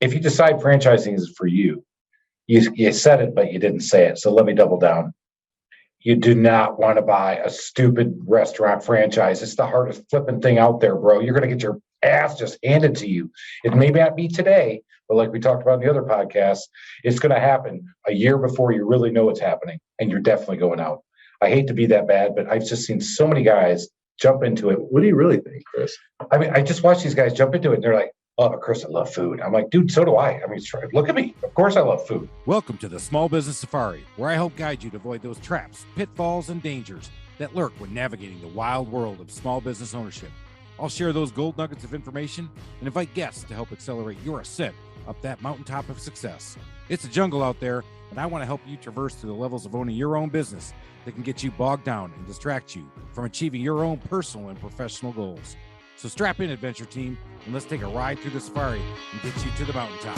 if you decide franchising is for you, you said it, but you didn't say it. So let me double down. You do not want to buy a stupid restaurant franchise. It's the hardest flipping thing out there, bro. You're going to get your ass just handed to you. It may not be today, but like we talked about in the other podcast, it's going to happen a year before you really know it's happening, and you're definitely going out. I hate to be that bad, but I've just seen so many guys jump into it. What do you really think, Chris? I mean, I just watch these guys jump into it, and they're like, oh, but Chris, I love food. I'm like, dude, so do I. I mean, look at me. Of course I love food. Welcome to the Small Business Safari, where I help guide you to avoid those traps, pitfalls, and dangers that lurk when navigating the wild world of small business ownership. I'll share those gold nuggets of information and invite guests to help accelerate your ascent up that mountaintop of success. It's a jungle out there, and I want to help you traverse to the levels of owning your own business that can get you bogged down and distract you from achieving your own personal and professional goals. So strap in, adventure team, and let's take a ride through the safari and get you to the mountaintop.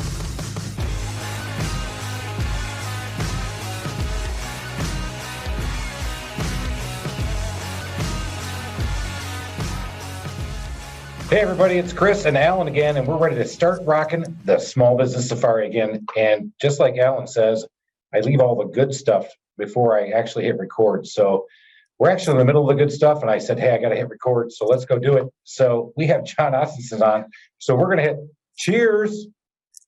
Hey, everybody, it's Chris and Alan again, and we're ready to start rocking the Small Business Safari again. And just like Alan says, I leave all the good stuff before I actually hit record. So we're actually in the middle of the good stuff, and I said, hey, I got to hit record, so let's go do it. So we have Jon Ostenson on, so we're going to hit cheers.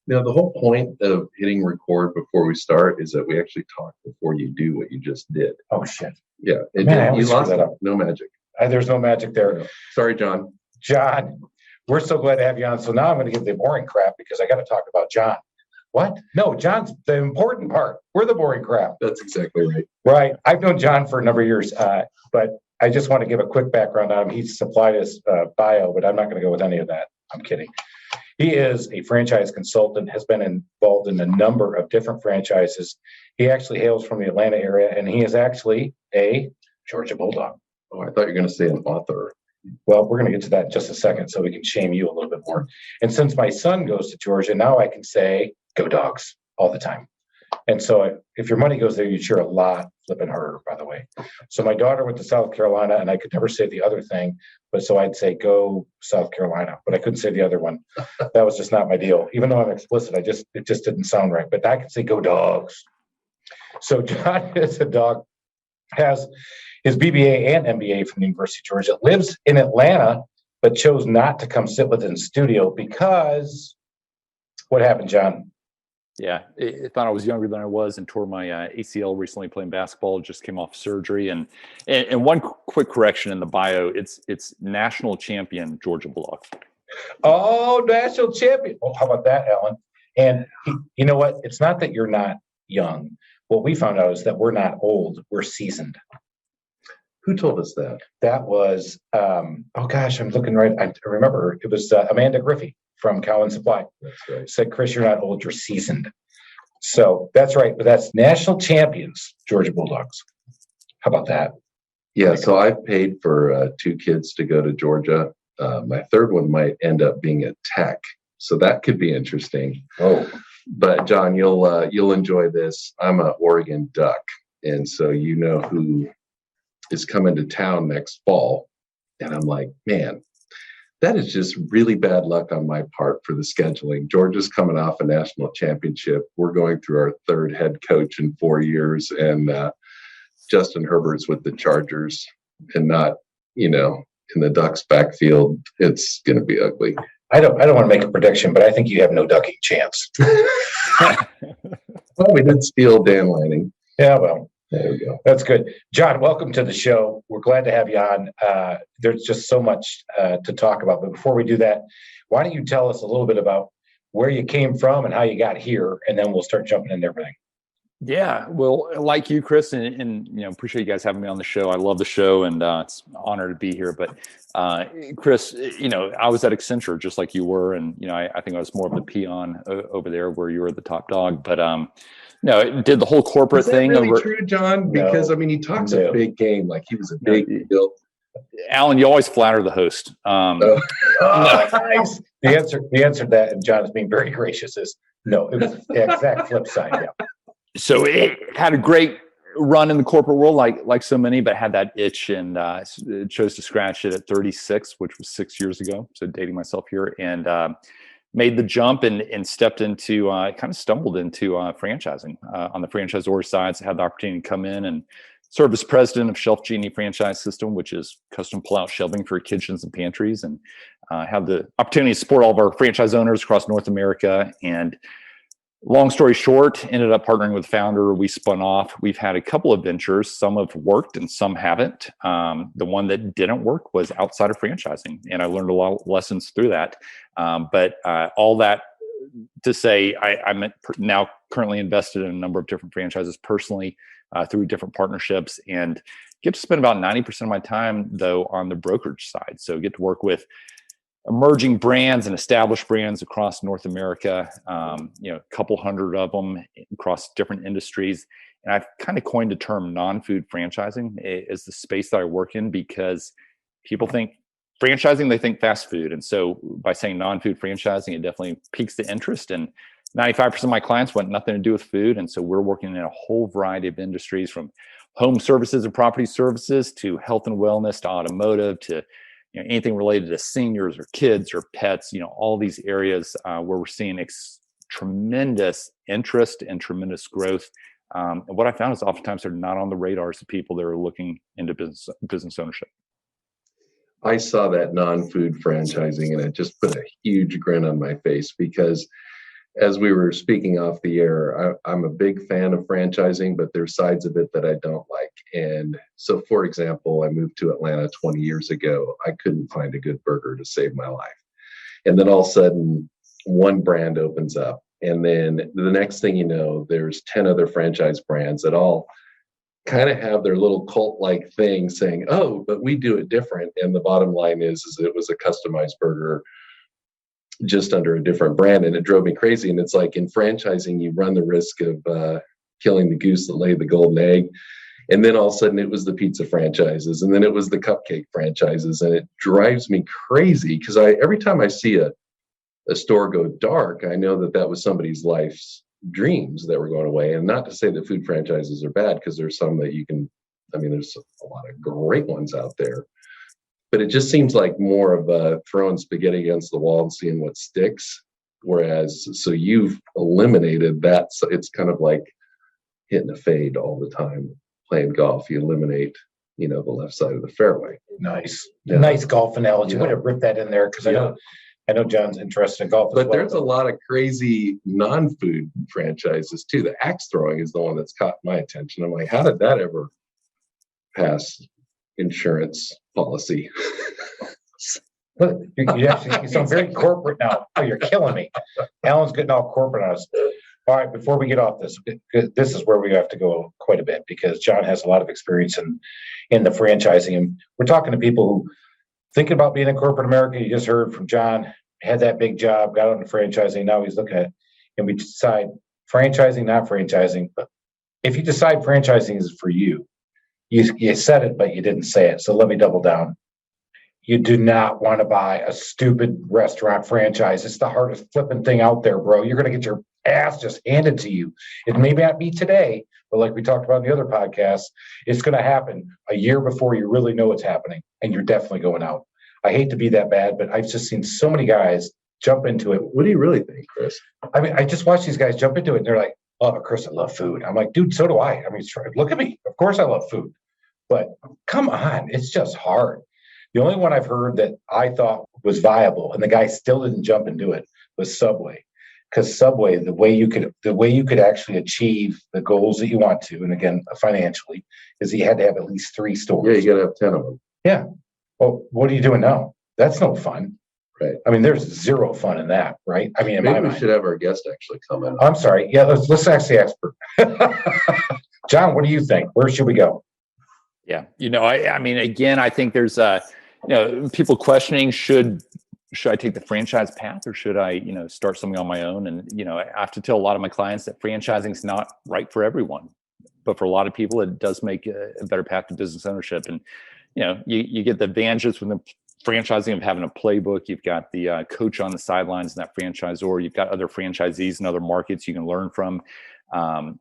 Now, the whole point of hitting record before we start is that we actually talk before you do what you just did. Oh, shit. Yeah. Man, you lost that up. No magic. There's no magic there. No. Sorry, Jon. Jon, we're so glad to have you on. So now I'm going to get the boring crap because I got to talk about Jon. What? No, Jon's the important part. We're the boring crap. That's exactly right. Right. I've known Jon for a number of years, but I just want to give a quick background on him. He supplied his bio, but I'm not going to go with any of that. I'm kidding. He is a franchise consultant, has been involved in a number of different franchises. He actually hails from the Atlanta area, and he is actually a Georgia Bulldog. Oh, I thought you were going to say an author. Well, we're going to get to that in just a second so we can shame you a little bit more. And since my son goes to Georgia, now I can say, go Dogs, all the time. And so if your money goes there, you cheer a lot flipping harder, by the way. So my daughter went to South Carolina, and I could never say the other thing, but so I'd say go South Carolina, but I couldn't say the other one. That was just not my deal. Even though I'm explicit, it just didn't sound right, but I could say go Dogs. So Jon is a dog, has his BBA and MBA from the University of Georgia, lives in Atlanta, but chose not to come sit within studio because what happened, Jon? Yeah, I thought I was younger than I was and tore my ACL recently playing basketball. Just came off surgery. And one quick correction in the bio, it's national champion Georgia Bulldog. Oh, national champion. Well, how about that, Alan? And you know what? It's not that you're not young. What we found out is that we're not old. We're seasoned. Who told us that? That was, I'm looking right. I remember it was Amanda Griffey from Cowan Supply. That's right. Said, Chris, you're not old, you're seasoned. So that's right. But that's national champions, Georgia Bulldogs. How about that? Yeah. So I've paid for 2 kids to go to Georgia. My third one might end up being a tech. So that could be interesting. Oh, but Jon, you'll enjoy this. I'm an Oregon Duck. And so you know who is coming to town next fall. And I'm like, man, that is just really bad luck on my part for the scheduling. Georgia's coming off a national championship. We're going through our 3rd head coach in 4 years. And Justin Herbert's with the Chargers and not, in the Ducks backfield. It's going to be ugly. I don't want to make a prediction, but I think you have no ducking chance. Well, we did steal Dan Lanning. Yeah, well. There we go. That's good. Jon, welcome to the show. We're glad to have you on. There's just so much to talk about. But before we do that, why don't you tell us a little bit about where you came from and how you got here, and then we'll start jumping into everything. Yeah, well, like you, Chris, and appreciate you guys having me on the show. I love the show, and it's an honor to be here. But Chris, I was at Accenture just like you were, and I think I was more of the peon over there where you were the top dog. But no, it did the whole corporate thing. Is that really true, Jon? Because he talks a big game, like he was a big deal. Alan, you always flatter the host. Nice. The answer to that, and Jon is being very gracious, is no. It was the exact flip side. Yeah. So it had a great run in the corporate world, like so many, but had that itch, and chose to scratch it at 36, which was 6 years ago. So dating myself here, and made the jump and stepped into, kind of stumbled into franchising on the franchisor side. So I had the opportunity to come in and serve as president of Shelf Genie Franchise System, which is custom pull-out shelving for kitchens and pantries, and have the opportunity to support all of our franchise owners across North America. And long story short, ended up partnering with the founder. We spun off. We've had a couple of ventures. Some have worked and some haven't. The one that didn't work was outside of franchising, and I learned a lot of lessons through that. But all that to say, I'm now currently invested in a number of different franchises personally through different partnerships, and get to spend about 90% of my time, though, on the brokerage side. So get to work with emerging brands and established brands across North America, a couple hundred of them across different industries. And I've kind of coined the term non-food franchising as the space that I work in, because people think franchising, they think fast food. And so by saying non-food franchising, it definitely piques the interest. And 95% of my clients want nothing to do with food. And so we're working in a whole variety of industries, from home services and property services to health and wellness to automotive to anything related to seniors or kids or pets, all these areas where we're seeing tremendous interest and tremendous growth. And what I found is oftentimes they're not on the radars of people that are looking into business ownership. I saw that non-food franchising and it just put a huge grin on my face, because as we were speaking off the air, I'm a big fan of franchising, but there's sides of it that I don't like. And so, for example, I moved to Atlanta 20 years ago. I couldn't find a good burger to save my life. And then all of a sudden, one brand opens up. And then the next thing you know, there's 10 other franchise brands that all kind of have their little cult-like thing saying, oh, but we do it different. And the bottom line is it was a customized burger just under a different brand, and it drove me crazy. And it's like, in franchising, you run the risk of killing the goose that laid the golden egg. And then all of a sudden it was the pizza franchises, and then it was the cupcake franchises, and it drives me crazy, because every time I see a store go dark, I know that was somebody's life's dreams that were going away. And not to say that food franchises are bad, because there's some that there's a lot of great ones out there. But it just seems like more of throwing spaghetti against the wall and seeing what sticks. Whereas, so you've eliminated that. So it's kind of like hitting a fade all the time, playing golf. You eliminate, the left side of the fairway. Nice. Yeah. Nice golf analogy. Yeah. Would have ripped that in there, because I know John's interested in golf. But there's a lot of crazy non-food franchises too. The axe throwing is the one that's caught my attention. I'm like, how did that ever pass insurance policy? Look, you sound very corporate now. Oh, you're killing me. Alan's getting all corporate on us. All right, before we get off this is where we have to go quite a bit, because Jon has a lot of experience in the franchising. And we're talking to people who thinking about being in corporate America. You just heard from Jon, had that big job, got into franchising. Now he's looking at, and we decide franchising, not franchising. But if you decide franchising is for you, you said it, but you didn't say it. So let me double down. You do not want to buy a stupid restaurant franchise. It's the hardest flipping thing out there, bro. You're going to get your ass just handed to you. It may not be today, but like we talked about in the other podcast, it's going to happen a year before you really know it's happening, and you're definitely going out. I hate to be that bad, but I've just seen so many guys jump into it. What do you really think, Chris? I mean, I just watch these guys jump into it, and they're like, oh, but Chris, I love food. I'm like, dude, so do I. I mean, look at me. Of course I love food. But come on, it's just hard. The only one I've heard that I thought was viable, and the guy still didn't jump and do it, was Subway. Because Subway, the way you could actually achieve the goals that you want to, and again, financially, is you had to have at least 3 stores. Yeah, you got to have 10 of them. Yeah. Well, what are you doing now? That's no fun. Right. I mean, there's zero fun in that, right? I mean, in maybe my we should have our guest actually come in. I'm sorry. Yeah, let's ask the expert. Jon, what do you think? Where should we go? Yeah. I mean, again, I think there's people questioning, should I take the franchise path, or should I, start something on my own? And, I have to tell a lot of my clients that franchising is not right for everyone, but for a lot of people, it does make a better path to business ownership. And, you get the advantages with the franchising of having a playbook. You've got the coach on the sidelines in that franchisor. You've got other franchisees in other markets you can learn from. And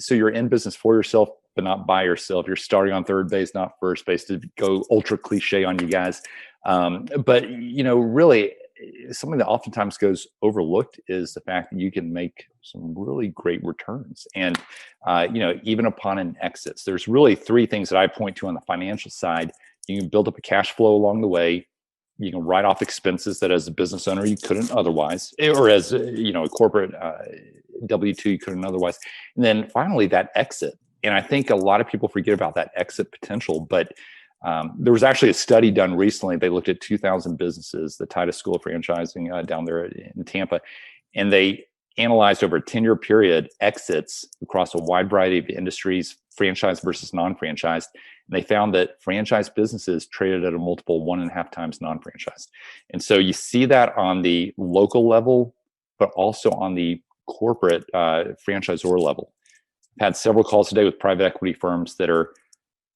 so you're in business for yourself, but not by yourself. You're starting on third base, not first base, to go ultra cliche on you guys. But really, something that oftentimes goes overlooked is the fact that you can make some really great returns. And, even upon an exit, there's really three things that I point to on the financial side. You can build up a cash flow along the way. You can write off expenses that as a business owner you couldn't otherwise, or as a corporate W-2 you couldn't otherwise. And then finally that exit. And I think a lot of people forget about that exit potential, but there was actually a study done recently. They looked at 2,000 businesses, the Titus School of Franchising down there in Tampa, and they analyzed over a 10-year period exits across a wide variety of industries, franchise versus non-franchised. And they found that franchise businesses traded at a multiple 1.5 times non-franchised. And so you see that on the local level, but also on the corporate franchisor level. I've had several calls today with private equity firms that are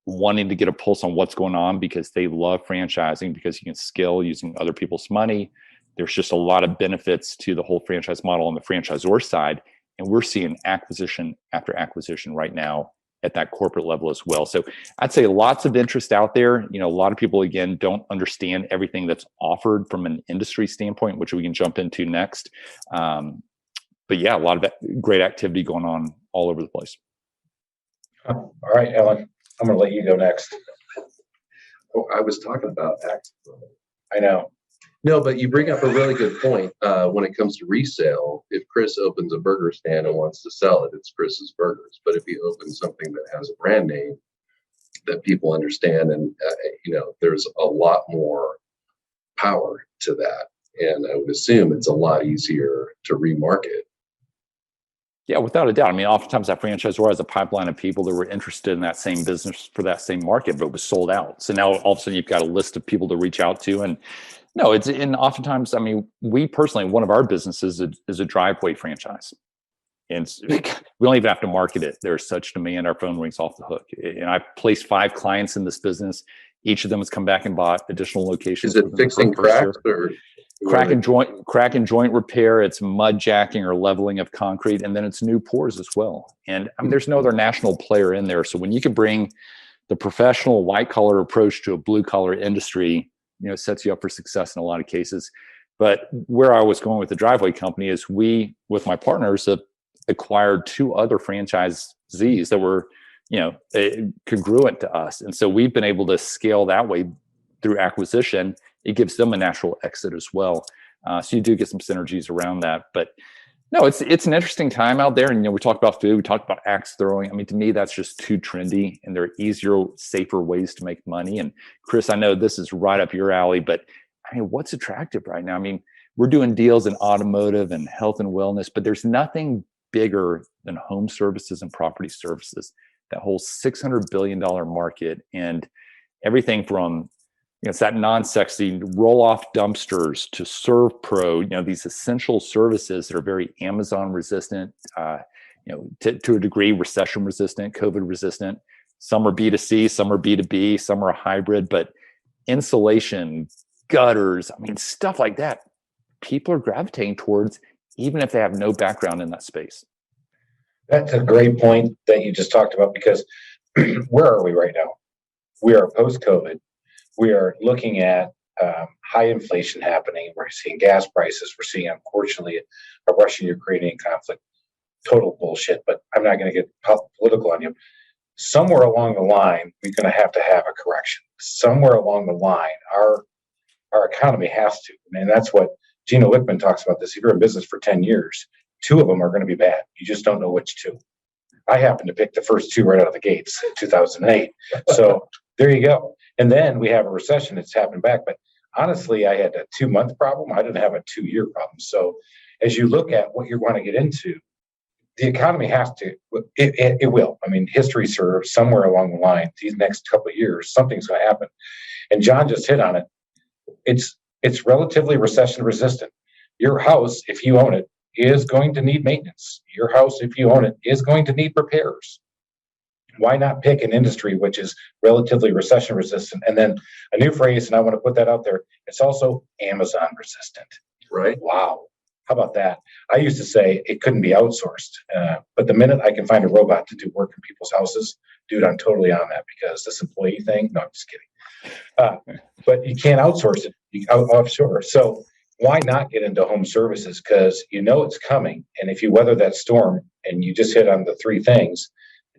wanting to get a pulse on what's going on because they love franchising because you can scale using other people's money. There's just a lot of benefits to the whole franchise model on the franchisor side. And we're seeing acquisition after acquisition right now at that corporate level as well. So I'd say lots of interest out there. A lot of people, again, don't understand everything that's offered from an industry standpoint, which we can jump into next. But yeah, a lot of great activity going on all over the place. All right, Ellen, I'm going to let you go next. Oh, I was talking about that. I know. No, but you bring up a really good point. When it comes to resale, if Chris opens a burger stand and wants to sell it, it's Chris's Burgers. But if he opens something that has a brand name that people understand, and there's a lot more power to that. And I would assume it's a lot easier to remarket. Yeah, without a doubt. I mean, oftentimes that franchisor has a pipeline of people that were interested in that same business for that same market, but it was sold out. So now all of a sudden you've got a list of people to reach out to. And and oftentimes, I mean, we personally, one of our businesses is a driveway franchise. And we don't even have to market it. There's such demand, our phone rings off the hook. And I've placed 5 clients in this business. Each of them has come back and bought additional locations. Is it fixing cracks or? Crack and joint repair, it's mud jacking or leveling of concrete, and then it's new pours as well. And I mean, there's no other national player in there. So when you can bring the professional white collar approach to a blue collar industry, it sets you up for success in a lot of cases. But where I was going with the driveway company is we, with my partners, have acquired 2 other franchisees that were, congruent to us. And so we've been able to scale that way through acquisition. It gives them a natural exit as well. So you do get some synergies around that. But no, it's an interesting time out there. And we talked about food, we talked about axe throwing. I mean, to me, that's just too trendy, and there are easier, safer ways to make money. And Chris, I know this is right up your alley, but I mean, what's attractive right now? I mean, we're doing deals in automotive and health and wellness, but there's nothing bigger than home services and property services. That whole $600 billion market, and everything from it's that non-sexy roll-off dumpsters to Serve Pro, these essential services that are very Amazon resistant, to a degree, recession resistant, COVID resistant. Some are B2C, some are B2B, some are hybrid, but insulation, gutters, I mean, stuff like that, people are gravitating towards, even if they have no background in that space. That's a great point that you just talked about, because where are we right now? We are post-COVID. We are looking at high inflation happening. We're seeing gas prices. We're seeing, unfortunately, a Russian-Ukrainian conflict. Total bullshit, but I'm not going to get political on you. Somewhere along the line, we're going to have a correction. Somewhere along the line, our economy has to. And that's what Gino Wickman talks about this. If you're in business for 10 years, 2 of them are going to be bad. You just don't know which 2. I happened to pick the first 2 right out of the gates in 2008. So there you go. And then we have a recession that's happened back. But honestly, I had a 2-month problem. I didn't have a 2-year problem. So as you look at what you want to get into, the economy has to, it will. I mean, history serves somewhere along the line, these next couple of years, something's going to happen. And John just hit on it. It's relatively recession resistant. Your house, if you own it, is going to need maintenance. Your house, if you own it, is going to need repairs. Why not pick an industry which is relatively recession resistant? And then a new phrase, and I want to put that out there, it's also Amazon resistant. Right. Wow. How about that? I used to say it couldn't be outsourced, but the minute I can find a robot to do work in people's houses, dude, I'm totally on that, because this employee thing, no, I'm just kidding. But you can't outsource it offshore. So why not get into home services? Because you know it's coming. And if you weather that storm, and you just hit on the three things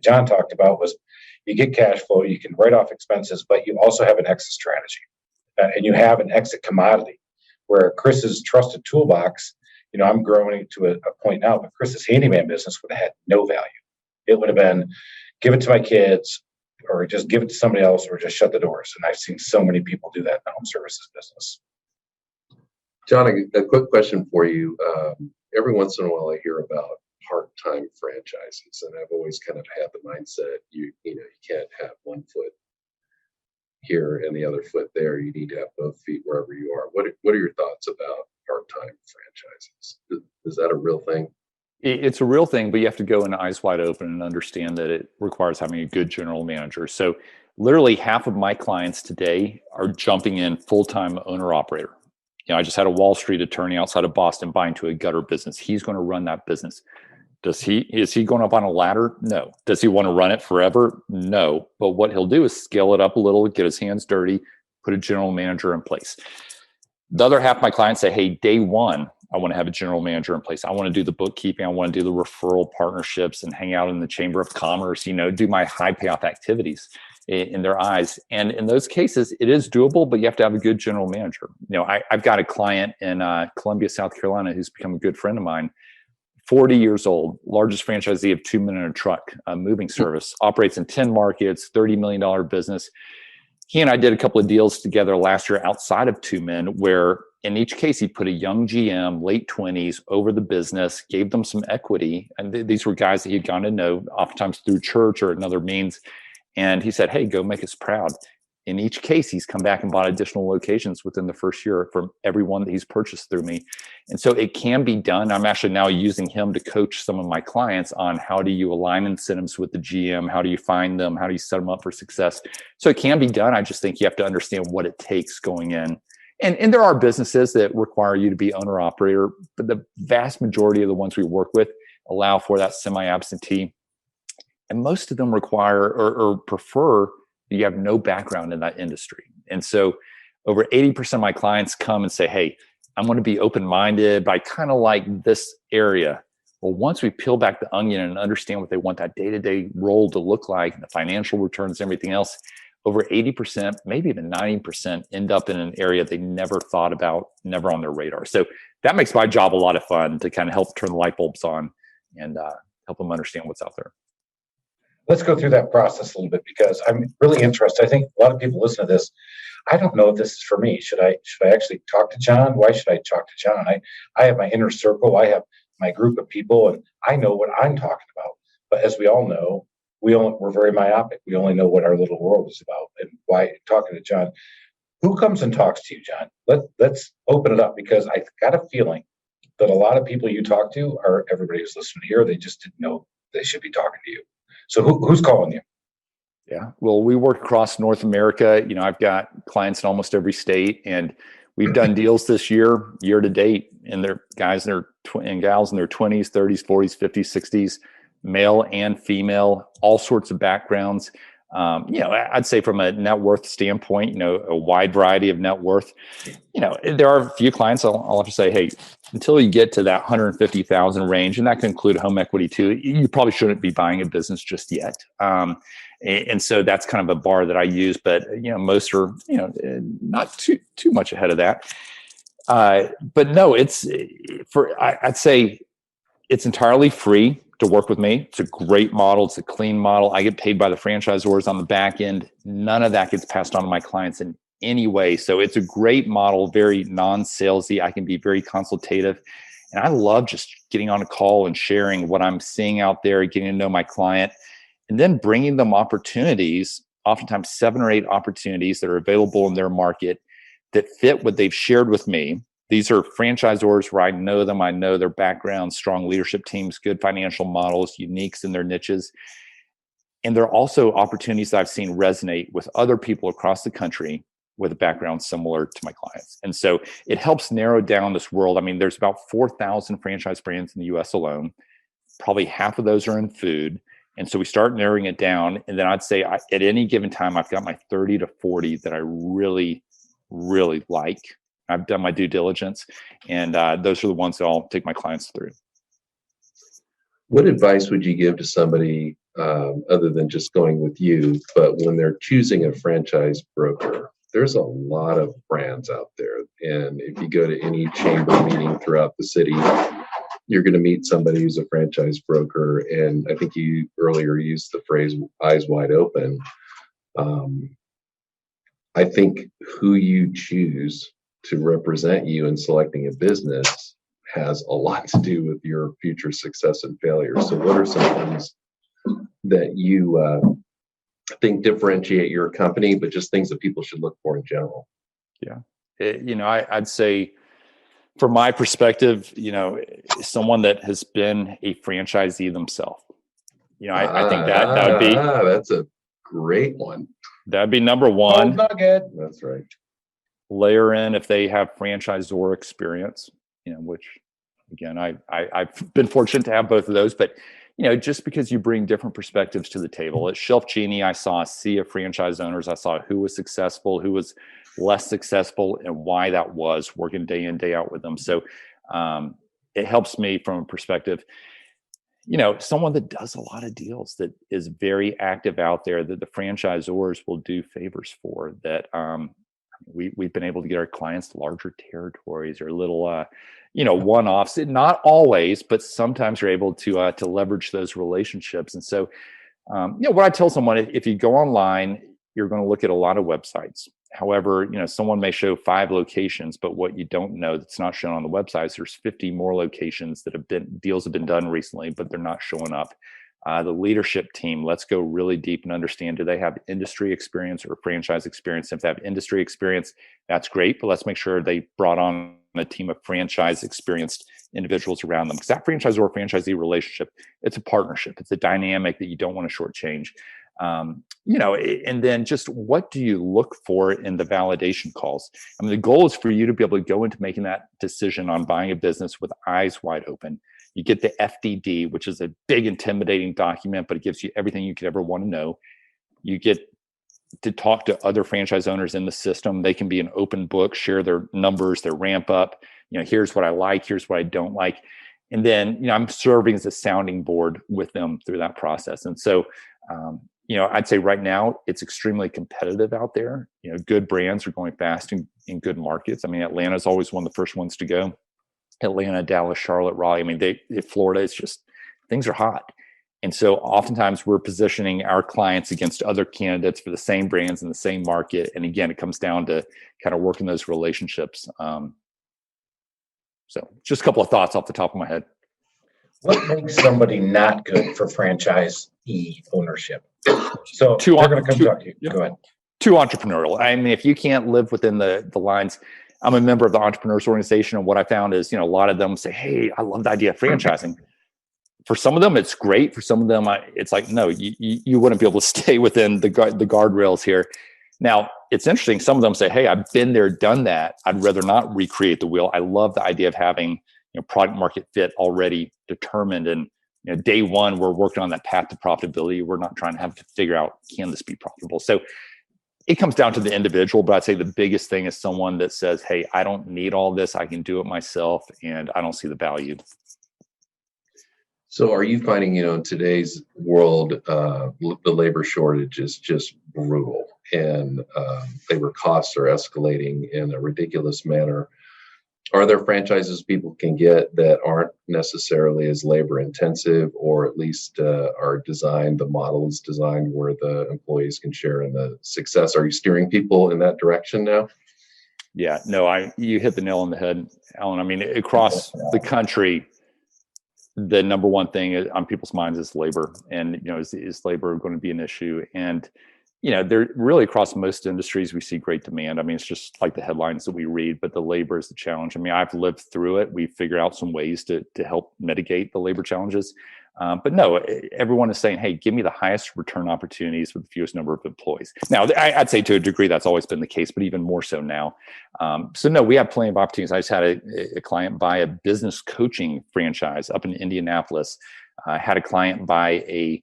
John talked about, was you get cash flow, you can write off expenses, but you also have an exit strategy, and you have an exit commodity. Where Chris's trusted toolbox, I'm growing it to a point now, but Chris's handyman business would have had no value. It would have been give it to my kids, or just give it to somebody else, or just shut the doors. And I've seen so many people do that in the home services business. John, a quick question for you. Every once in a while I hear about part-time franchises, and I've always kind of had the mindset, you can't have one foot here and the other foot there. You need to have both feet wherever you are. What are your thoughts about part-time franchises? Is that a real thing? It's a real thing, but you have to go in eyes wide open and understand that it requires having a good general manager. So literally half of my clients today are jumping in full-time owner-operator. I just had a Wall Street attorney outside of Boston buy into a gutter business. He's going to run that business. Is he going up on a ladder? No. Does he want to run it forever? No. But what he'll do is scale it up a little, get his hands dirty, put a general manager in place. The other half of my clients say, hey, day one, I want to have a general manager in place. I want to do the bookkeeping. I want to do the referral partnerships and hang out in the Chamber of Commerce, do my high payoff activities in their eyes. And in those cases, it is doable, but you have to have a good general manager. I've got a client in Columbia, South Carolina, who's become a good friend of mine, 40 years old, largest franchisee of 2 Men and a Truck moving service, operates in 10 markets, $30 million business. He and I did a couple of deals together last year outside of 2 Men, where in each case, he put a young GM, late 20s, over the business, gave them some equity. And these were guys that he had gotten to know, oftentimes through church or another means. And he said, hey, go make us proud. In each case, he's come back and bought additional locations within the first year from everyone that he's purchased through me. And so it can be done. I'm actually now using him to coach some of my clients on how do you align incentives with the GM? How do you find them? How do you set them up for success? So it can be done. I just think you have to understand what it takes going in. And there are businesses that require you to be owner operator, but the vast majority of the ones we work with allow for that semi-absentee. And most of them require or prefer that you have no background in that industry. And so over 80% of my clients come and say, hey, I'm going to be open-minded, but I kind of like this area. Well, once we peel back the onion and understand what they want that day-to-day role to look like, the financial returns, everything else, over 80%, maybe even 90% end up in an area they never thought about, never on their radar. So that makes my job a lot of fun to kind of help turn the light bulbs on and help them understand what's out there. Let's go through that process a little bit, because I'm really interested. I think a lot of people listen to this. I don't know if this is for me. Should I actually talk to John? Why should I talk to John? I have my inner circle. I have my group of people, and I know what I'm talking about. But as we all know, we're very myopic. We only know what our little world is about. And why talking to John? Who comes and talks to you, John? Let's open it up, because I got a feeling that a lot of people you talk to are everybody who's listening here. They just didn't know they should be talking to you. So who's calling you? Yeah, well, we work across North America. I've got clients in almost every state, and we've done deals this year to date, and they're guys and gals in their 20s, 30s, 40s, 50s, 60s, male and female, all sorts of backgrounds. I'd say from a net worth standpoint, a wide variety of net worth. There are a few clients I'll have to say, hey, until you get to that 150,000 range, and that can include home equity too, you probably shouldn't be buying a business just yet. And so that's kind of a bar that I use, but most are not too much ahead of that. But no, I'd say it's entirely free to work with me. It's a great model. It's a clean model. I get paid by the franchisors on the back end. None of that gets passed on to my clients in any way. So it's a great model, very non-salesy. I can be very consultative. And I love just getting on a call and sharing what I'm seeing out there, getting to know my client, and then bringing them opportunities, oftentimes 7 or 8 opportunities that are available in their market that fit what they've shared with me. These are franchisors where I know them. I know their background, strong leadership teams, good financial models, uniques in their niches. And there are also opportunities that I've seen resonate with other people across the country with a background similar to my clients. And so it helps narrow down this world. I mean, there's about 4,000 franchise brands in the US alone. Probably half of those are in food. And so we start narrowing it down. And then I'd say at any given time, I've got my 30 to 40 that I really, really like. I've done my due diligence, and those are the ones that I'll take my clients through. What advice would you give to somebody other than just going with you, but when they're choosing a franchise broker? There's a lot of brands out there. And if you go to any chamber meeting throughout the city, you're going to meet somebody who's a franchise broker. And I think you earlier used the phrase eyes wide open. I think who you choose to represent you in selecting a business has a lot to do with your future success and failure. So what are some things that you think differentiate your company, but just things that people should look for in general? Yeah. I'd say from my perspective, someone that has been a franchisee themselves. I think that would be, that's a great one. That'd be number one. Nugget. That's right. Layer in if they have franchisor experience, which again, I've been fortunate to have both of those, but just because you bring different perspectives to the table. At Shelf Genie, I saw a sea of franchise owners. I saw who was successful, who was less successful, and why that was, working day in, day out with them. So it helps me from a perspective, someone that does a lot of deals, that is very active out there, that the franchisors will do favors for, that we've been able to get our clients larger territories or little one-offs. Not always, but sometimes you're able to leverage those relationships. And so what I tell someone, if you go online, you're going to look at a lot of websites. However, someone may show 5 locations, but what you don't know that's not shown on the website is there's 50 more locations deals have been done recently, but they're not showing up. The leadership team, let's go really deep and understand, do they have industry experience or franchise experience? If they have industry experience, that's great, but let's make sure they brought on a team of franchise experienced individuals around them. Because that franchisor or franchisee relationship, it's a partnership. It's a dynamic that you don't want to shortchange. And then just what do you look for in the validation calls? I mean, the goal is for you to be able to go into making that decision on buying a business with eyes wide open. You get the FDD, which is a big, intimidating document, but it gives you everything you could ever want to know. You get to talk to other franchise owners in the system. They can be an open book, share their numbers, their ramp up. Here's what I like, here's what I don't like. And then, I'm serving as a sounding board with them through that process. And so, I'd say right now it's extremely competitive out there. Good brands are going fast in good markets. I mean, Atlanta is always one of the first ones to go. Atlanta, Dallas, Charlotte, Raleigh. I mean, Florida is just, things are hot. And so oftentimes we're positioning our clients against other candidates for the same brands in the same market. And again, it comes down to kind of working those relationships. So just a couple of thoughts off the top of my head. What makes somebody not good for franchise ownership? So they're going to come talk to you. Yeah. Go ahead. Too entrepreneurial. I mean, if you can't live within the lines, I'm a member of the Entrepreneurs Organization, and what I found is, a lot of them say, "Hey, I love the idea of franchising." For some of them, it's great. For some of them, it's like, no, you wouldn't be able to stay within the guardrails here. Now, it's interesting. Some of them say, "Hey, I've been there, done that. I'd rather not recreate the wheel. I love the idea of having product market fit already determined, and day one, we're working on that path to profitability. We're not trying to have to figure out, can this be profitable?" So it comes down to the individual, but I'd say the biggest thing is someone that says, "Hey, I don't need all this. I can do it myself, and I don't see the value." So are you finding, in today's world, the labor shortage is just brutal, and labor costs are escalating in a ridiculous manner? Are there franchises people can get that aren't necessarily as labor intensive, or at least are designed, the model is designed where the employees can share in the success? Are you steering people in that direction now? Yeah, no, you hit the nail on the head, Alan. I mean, across the country, the number one thing on people's minds is labor, and is labor going to be an issue? And they're really across most industries, we see great demand. I mean, it's just like the headlines that we read, but the labor is the challenge. I mean, I've lived through it. We've figured out some ways to help mitigate the labor challenges. But no, everyone is saying, "Hey, give me the highest return opportunities with the fewest number of employees." Now, I'd say to a degree that's always been the case, but even more so now. So no, we have plenty of opportunities. I just had a client buy a business coaching franchise up in Indianapolis. I had a client buy a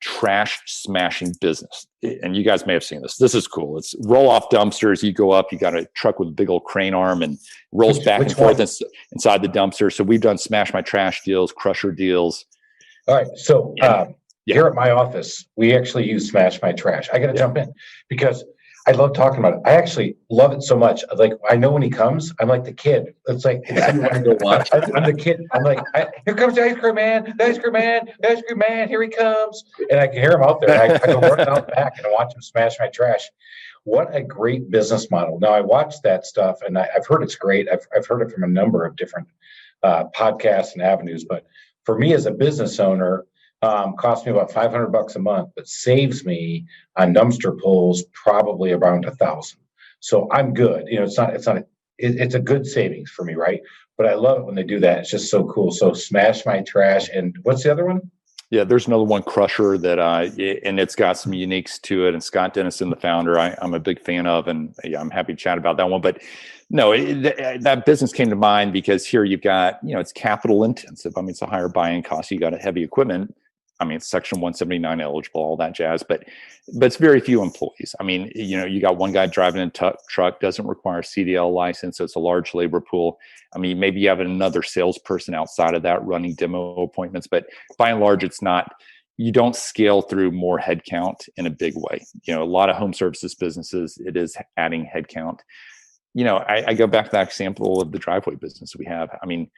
trash smashing business. And you guys may have seen this. This is cool. It's roll off dumpsters. You go up, you got a truck with a big old crane arm and rolls back and forth inside the dumpster. So we've done smash my trash deals, crusher deals. All right. So here at my office, we actually use Smash My Trash. I got to jump in because I love talking about it. I actually love it so much. Like, I know when he comes, I'm like the kid. It's like, I'm the kid. I'm like, here comes the ice cream man, the ice cream man, the ice cream man. Here he comes. And I can hear him out there. I go running out back and watch him smash my trash. What a great business model. Now, I watched that stuff and I've heard it's great. I've heard it from a number of different podcasts and avenues. But for me as a business owner, costs me about $500 a month, but saves me on dumpster pulls probably around 1,000. So I'm good. It's a good savings for me, right? But I love it when they do that. It's just so cool. So Smash My Trash, and what's the other one? Yeah, there's another one, Crusher, that and it's got some uniques to it. And Scott Dennison, the founder, I'm a big fan of, and I'm happy to chat about that one. But no, that business came to mind because here you've got, it's capital intensive. I mean, it's a higher buying cost. You got a heavy equipment. I mean, it's Section 179 eligible, all that jazz, but it's very few employees. I mean, you got one guy driving a truck, doesn't require a CDL license, so it's a large labor pool. I mean, maybe you have another salesperson outside of that running demo appointments, but by and large, it's not. You don't scale through more headcount in a big way. A lot of home services businesses, it is adding headcount. I go back to that example of the driveway business we have. I mean,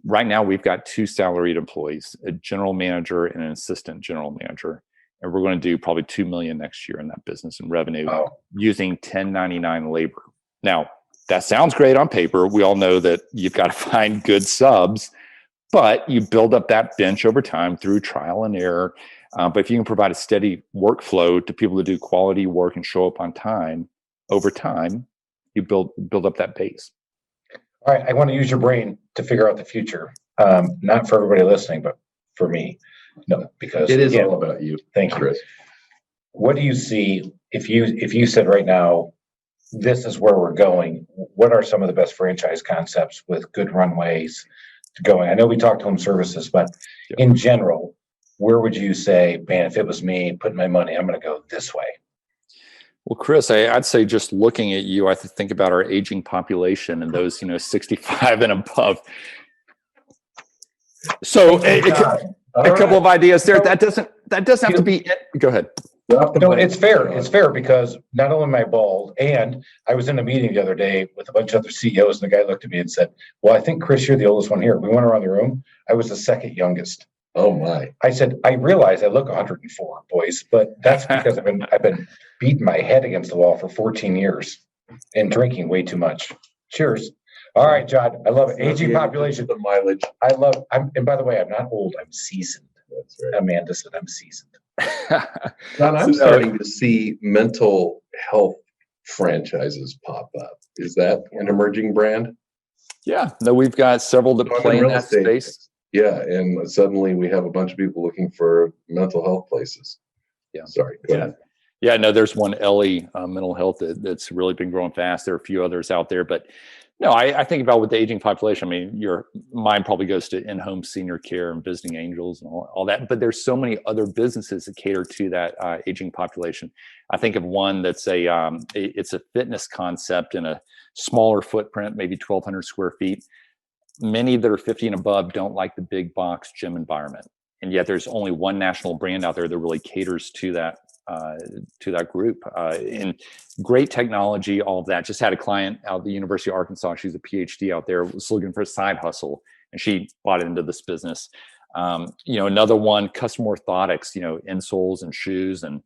right now we've got 2 salaried employees, a general manager and an assistant general manager. And we're going to do probably $2 million next year in that business and revenue using 1099 labor. Now, that sounds great on paper. We all know that you've got to find good subs, but you build up that bench over time through trial and error. But if you can provide a steady workflow to people to do quality work and show up on time, over time, you build up that base. All right, I want to use your brain to figure out the future. Not for everybody listening, but for me. No, because it is all about you. Thank you, Chris. What do you see if you said right now, this is where we're going? What are some of the best franchise concepts with good runways going? I know we talked home services, but in general, where would you say, man, if it was me putting my money, I'm going to go this way? Well, Chris, I'd say just looking at you, I think about our aging population and those, 65 and above. So a couple of ideas there. That doesn't have to be it. Go ahead. No, it's fair. It's fair because not only am I bald, and I was in a meeting the other day with a bunch of other CEOs, and the guy looked at me and said, "Well, I think, Chris, you're the oldest one here." We went around the room. I was the second youngest. Oh my! I said, I realize I look 104, boys, but that's because I've been beating my head against the wall for 14 years and drinking way too much. Cheers. All right, John. I love it. Aging population. The mileage. I love. And by the way, I'm not old. I'm seasoned. That's right. Amanda said I'm seasoned. John, I'm starting to see mental health franchises pop up. Is that an emerging brand? Yeah. No, we've got several that play in that space. Yeah, and suddenly we have a bunch of people looking for mental health places. Yeah. Sorry. Go ahead. Yeah, no, there's one, Ellie, mental health, that's really been growing fast. There are a few others out there, but no, I think about with the aging population, I mean, your mind probably goes to in-home senior care and visiting angels and all that, but there's so many other businesses that cater to that aging population. I think of one that's it's a fitness concept in a smaller footprint, maybe 1,200 square feet. Many that are 50 and above don't like the big box gym environment. And yet there's only one national brand out there that really caters to that group. And great technology, all of that. Just had a client out of the University of Arkansas. She's a PhD out there, was looking for a side hustle, and she bought into this business. Another one, custom orthotics, insoles and shoes. And,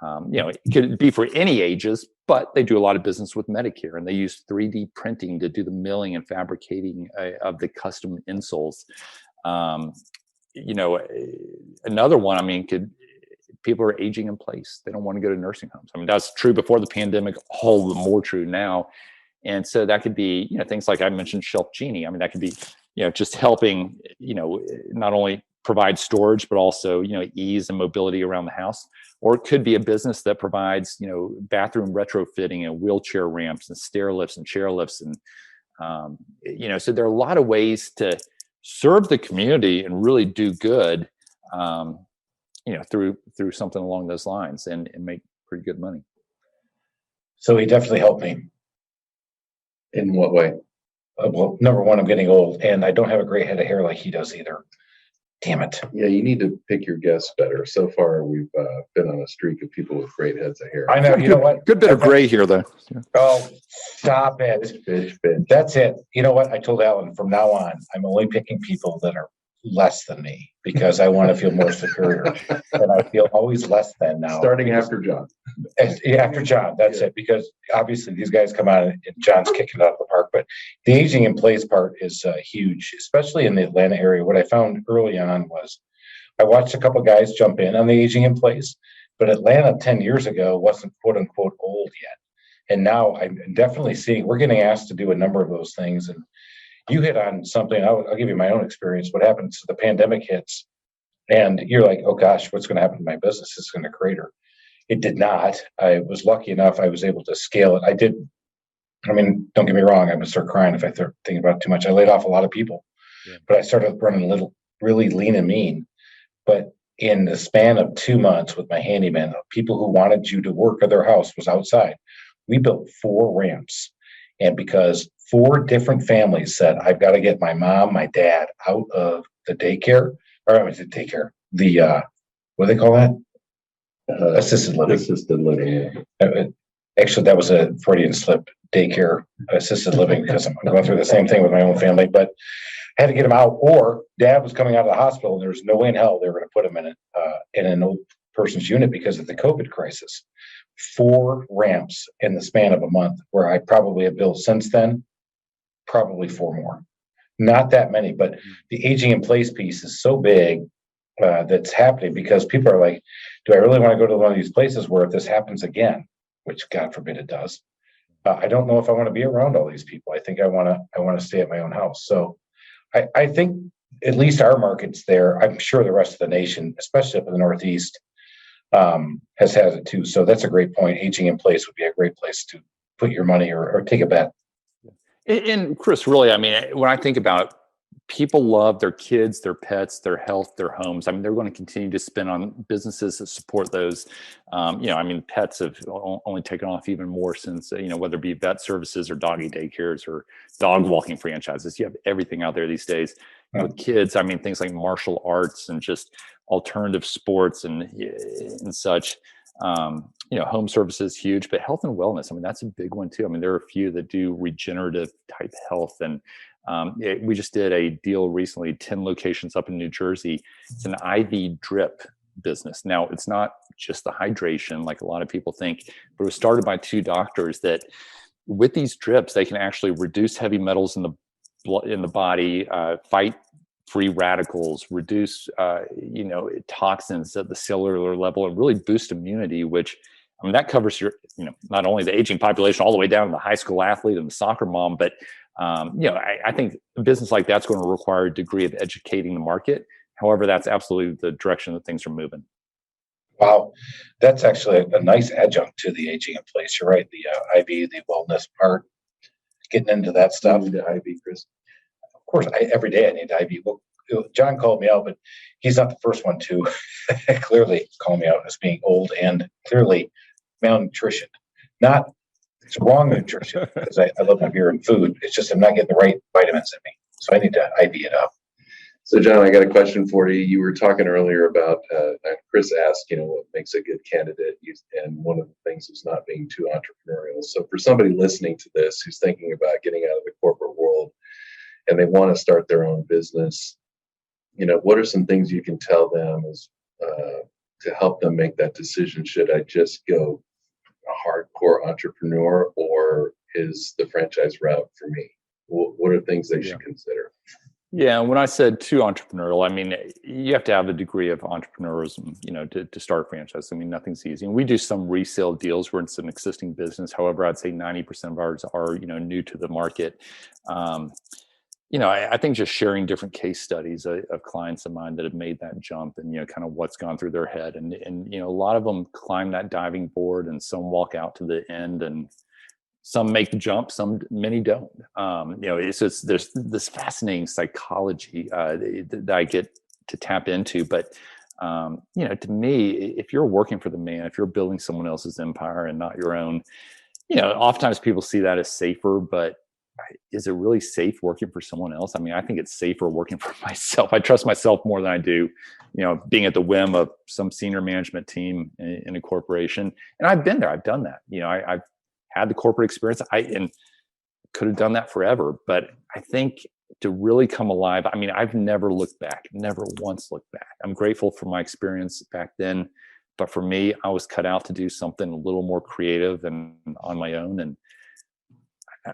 it could be for any ages, but they do a lot of business with Medicare, and they use 3D printing to do the milling and fabricating of the custom insoles. Another one, people are aging in place. They don't want to go to nursing homes. I mean, that's true before the pandemic, all the more true now. And so that could be, things like I mentioned, Shelf Genie. I mean, that could be, just helping, not only provide storage, but also, ease and mobility around the house. Or it could be a business that provides, bathroom retrofitting and wheelchair ramps and stair lifts and chair lifts. And, so there are a lot of ways to serve the community and really do good. through something along those lines and make pretty good money. So he definitely helped me. In what way? Well, number one, I'm getting old, and I don't have a great head of hair like he does either. Damn it. Yeah, you need to pick your guests better. So far, we've been on a streak of people with great heads of hair. I know. You know what? Good bit of gray here, though. Oh, stop it. Fish. That's it. You know what? I told Alan from now on, I'm only picking people that are less than me because I want to feel more superior. And I feel always less than now. Starting after Jon. After Jon, that's it. Because obviously these guys come out and Jon's kicking it out of the park. But the aging in place part is huge, especially in the Atlanta area. What I found early on was I watched a couple guys jump in on the aging in place, but Atlanta 10 years ago wasn't quote unquote old yet. And now I'm definitely seeing we're getting asked to do a number of those things. And you hit on something. I'll give you my own experience. What happens? The pandemic hits, and you're like, "Oh gosh, what's going to happen to my business? It's going to crater." It did not. I was lucky enough. I was able to scale it. I did. I mean, don't get me wrong. I would start crying if I start thinking about it too much. I laid off a lot of people, but I started running a little, really lean and mean. But in the span of 2 months with my handyman, people who wanted you to work at their house was outside. We built 4 ramps. And because 4 different families said, I've got to get my mom, my dad out of the daycare, what do they call that? Assisted living. Assisted living. Actually, that was a Freudian slip, daycare, assisted living, because I'm going through the same thing with my own family. But I had to get him out, or dad was coming out of the hospital, and there's no way in hell they were going to put him in an old person's unit because of the COVID crisis. 4 ramps in the span of a month, where I probably have built since then, probably 4 more. Not that many, but the aging in place piece is so big that's happening because people are like, do I really want to go to one of these places where if this happens again, which God forbid it does, I don't know if I want to be around all these people. I think I want to stay at my own house. So I think at least our market's there. I'm sure the rest of the nation, especially up in the Northeast, has it too. So that's a great point. Aging in place would be a great place to put your money or take a bet. And Chris, really, I mean, when I think about people love their kids, their pets, their health, their homes. I mean, they're going to continue to spend on businesses that support those. I mean, pets have only taken off even more since, whether it be vet services or doggy daycares or dog walking franchises. You have everything out there these days. Yeah. With kids, I mean, things like martial arts and just alternative sports and such. Home services huge, but health and wellness, I mean, that's a big one too. I mean, there are a few that do regenerative type health, and we just did a deal recently, 10 locations up in New Jersey. It's an IV drip business. Now, it's not just the hydration like a lot of people think, but it was started by 2 doctors that with these drips, they can actually reduce heavy metals in the body, fight free radicals, reduce toxins at the cellular level, and really boost immunity, which, I mean, that covers your, not only the aging population all the way down to the high school athlete and the soccer mom, but I think a business like that's going to require a degree of educating the market. However, that's absolutely the direction that things are moving. Wow, that's actually a nice adjunct to the aging in place. You're right, the IV, the wellness part, getting into that stuff. The IV, Chris. Of course, every day I need IV. Well, Jon called me out, but he's not the first one to clearly call me out as being old and clearly malnutrition. Not it's wrong nutrition because I love my beer and food. It's just I'm not getting the right vitamins in me, so I need to IV it up. So, Jon, I got a question for you. You were talking earlier about, Chris asked, what makes a good candidate, and one of the things is not being too entrepreneurial. So for somebody listening to this who's thinking about getting out of the corporate world and they want to start their own business, what are some things you can tell them as to help them make that decision? Should I just go a hardcore entrepreneur, or is the franchise route for me? What are things they should consider? Yeah, when I said too entrepreneurial, I mean, you have to have a degree of entrepreneurism, to start a franchise. I mean, nothing's easy. And we do some resale deals where it's an existing business. However, I'd say 90% of ours are, new to the market. I think just sharing different case studies of clients of mine that have made that jump and, kind of what's gone through their head. And a lot of them climb that diving board and some walk out to the end and some make the jump, many don't. There's this fascinating psychology that I get to tap into, but To me, if you're working for the man, if you're building someone else's empire and not your own, oftentimes people see that as safer, but is it really safe working for someone else? I mean, I think it's safer working for myself. I trust myself more than I do, being at the whim of some senior management team in a corporation. And I've been there. I've done that. I've had the corporate experience. And could have done that forever. But I think to really come alive, I mean, I've never looked back, never once looked back. I'm grateful for my experience back then. But for me, I was cut out to do something a little more creative and on my own. And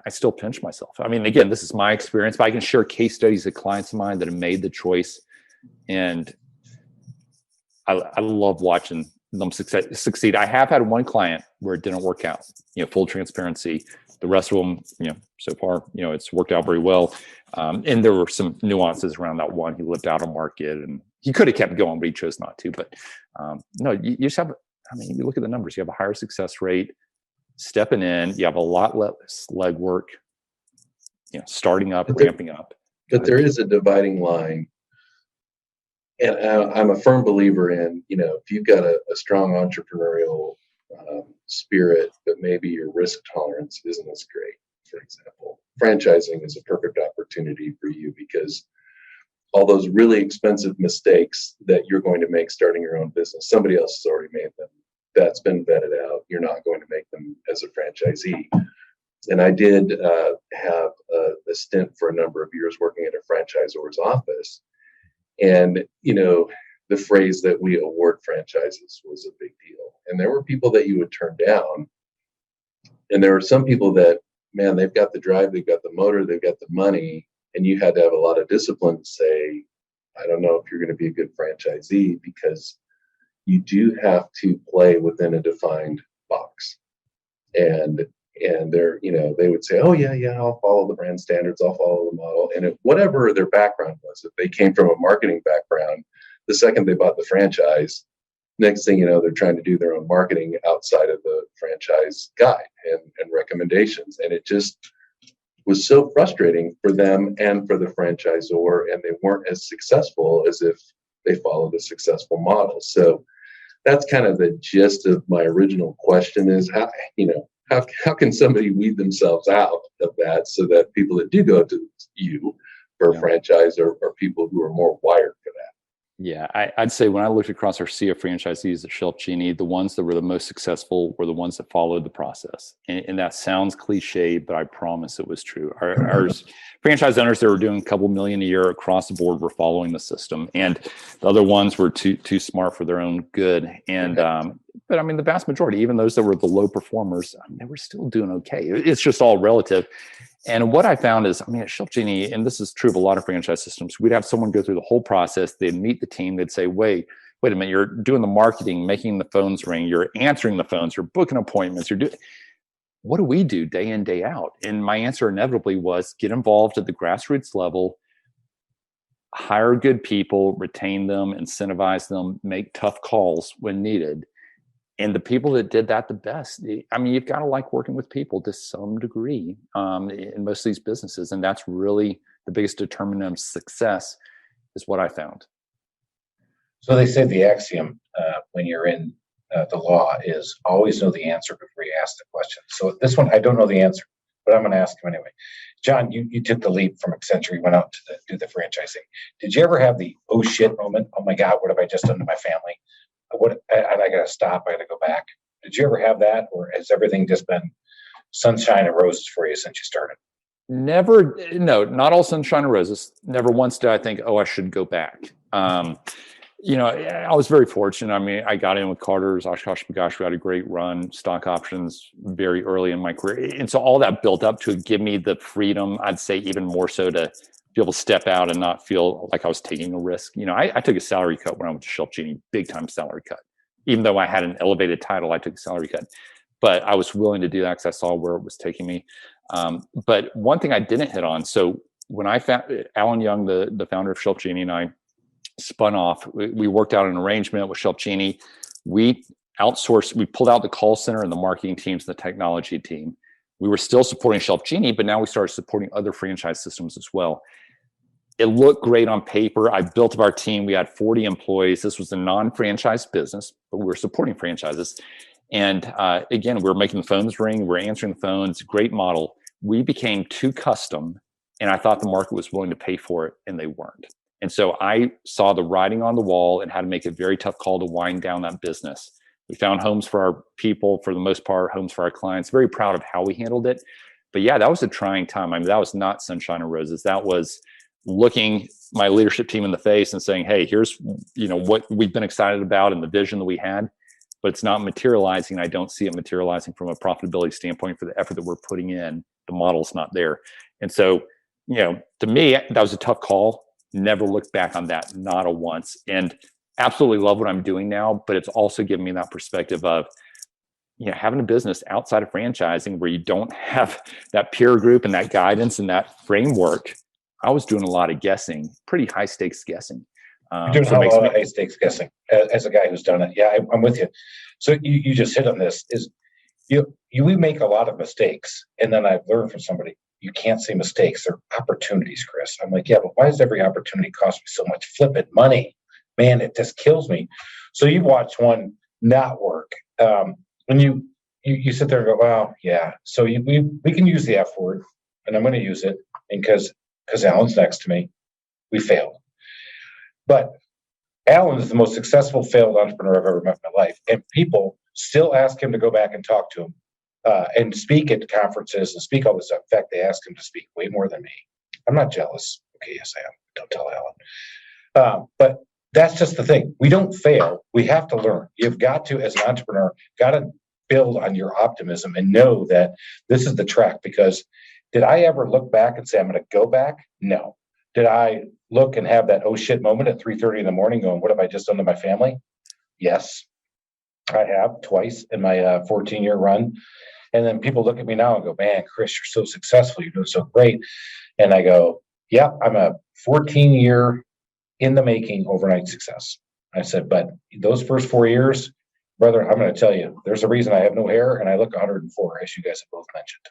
I still pinch myself. I mean, again, this is my experience, but I can share case studies of clients of mine that have made the choice. And I love watching them succeed. I have had one client where it didn't work out, full transparency. The rest of them, so far, it's worked out very well. And there were some nuances around that one. He lived out of market and he could have kept going, but he chose not to. But no, you just have, you look at the numbers, you have a higher success rate, stepping in, you have a lot less legwork, starting up, ramping up. But there is a dividing line. And I'm a firm believer in, if you've got a strong entrepreneurial spirit, but maybe your risk tolerance isn't as great, for example, franchising is a perfect opportunity for you because all those really expensive mistakes that you're going to make starting your own business, somebody else has already made them. That's been vetted out. You're not going to make them as a franchisee. And I did have a stint for a number of years working at a franchisor's office. And, the phrase that we award franchises was a big deal. And there were people that you would turn down. And there were some people that, man, they've got the drive, they've got the motor, they've got the money. And you had to have a lot of discipline to say, I don't know if you're going to be a good franchisee, because you do have to play within a defined box. And they're, they would say, oh yeah, I'll follow the brand standards, I'll follow the model. And whatever their background was, if they came from a marketing background, the second they bought the franchise, next thing you know, they're trying to do their own marketing outside of the franchise guide and recommendations. And it just was so frustrating for them and for the franchisor, and they weren't as successful as if they followed a successful model. So that's kind of the gist of my original question is how can somebody weed themselves out of that so that people that do go to you for a franchise are people who are more wired for that? Yeah, I'd say when I looked across our sea of franchisees at Shelf Genie, the ones that were the most successful were the ones that followed the process. And that sounds cliche, but I promise it was true. Our franchise owners that were doing a couple million a year across the board were following the system. And the other ones were too smart for their own good. And but I mean, the vast majority, even those that were the low performers, they were still doing okay. It's just all relative. And what I found is, at Shelf Genie, and this is true of a lot of franchise systems, we'd have someone go through the whole process. They'd meet the team. They'd say, wait a minute, you're doing the marketing, making the phones ring, you're answering the phones, you're booking appointments, what do we do day in, day out? And my answer inevitably was get involved at the grassroots level, hire good people, retain them, incentivize them, make tough calls when needed. And the people that did that the best, you've got to like working with people to some degree in most of these businesses. And that's really the biggest determinant of success is what I found. So they say the axiom when you're in the law is always know the answer before you ask the question. So this one, I don't know the answer, but I'm going to ask him anyway. John, you took the leap from Accenture, you went out to do the franchising. Did you ever have the, oh shit moment? Oh my God, what have I just done to my family? I got to stop. I got to go back. Did you ever have that, or has everything just been sunshine and roses for you since you started? Never. No, not all sunshine and roses. Never once did I think, oh, I should go back. I was very fortunate. I got in with Carter's, Oshkosh Bagosh. We had a great run, stock options very early in my career. And so all that built up to give me the freedom, I'd say even more so to be able to step out and not feel like I was taking a risk. I took a salary cut when I went to Shelf Genie, big time salary cut. Even though I had an elevated title, I took a salary cut. But I was willing to do that because I saw where it was taking me. But one thing I didn't hit on, so when I found Alan Young, the founder of Shelf Genie, and I spun off, we worked out an arrangement with Shelf Genie. We outsourced, we pulled out the call center and the marketing teams, and the technology team. We were still supporting Shelf Genie, but now we started supporting other franchise systems as well. it looked great on paper. I built up our team. We had 40 employees. This was a non-franchise business, but we were supporting franchises. And again, we were making the phones ring. We were answering the phones. Great model. We became too custom, and I thought the market was willing to pay for it, and they weren't. And so I saw the writing on the wall and had to make a very tough call to wind down that business. We found homes for our people, for the most part, homes for our clients. Very proud of how we handled it. But yeah, that was a trying time. I mean, that was not sunshine and roses. That was looking my leadership team in the face and saying, hey, here's, what we've been excited about and the vision that we had, but it's not materializing. I don't see it materializing from a profitability standpoint for the effort that we're putting in. The model's not there. And so, to me, that was a tough call. Never looked back on that, not a once. And absolutely love what I'm doing now, but it's also given me that perspective of, having a business outside of franchising where you don't have that peer group and that guidance and that framework. I was doing a lot of guessing, pretty high stakes guessing. You're doing a lot of high stakes guessing as a guy who's done it. Yeah, I'm with you. So you just hit on this is we make a lot of mistakes. And then I've learned from somebody, you can't say mistakes. They're opportunities, Chris. I'm like, yeah, but why does every opportunity cost me so much flipping money? Man, it just kills me. So you watch one not work. When you sit there and go, well, yeah. So we can use the F word, and I'm going to use it because Alan's next to me. We failed. But Alan is the most successful failed entrepreneur I've ever met in my life. And people still ask him to go back and talk to him and speak at conferences and speak all this stuff. In fact, they ask him to speak way more than me. I'm not jealous. Okay, yes, I am. Don't tell Alan. But that's just the thing. We don't fail. We have to learn. You've got to, as an entrepreneur, got to build on your optimism and know that this is the track. Because did I ever look back and say, I'm going to go back? No. Did I look and have that oh shit moment at 3:30 in the morning going, what have I just done to my family? Yes, I have twice in my 14-year run. And then people look at me now and go, man, Chris, you're so successful. You're doing so great. And I go, yeah, I'm a 14-year in the making overnight success. I said, but those first 4 years, brother, I'm going to tell you, there's a reason I have no hair and I look 104, as you guys have both mentioned.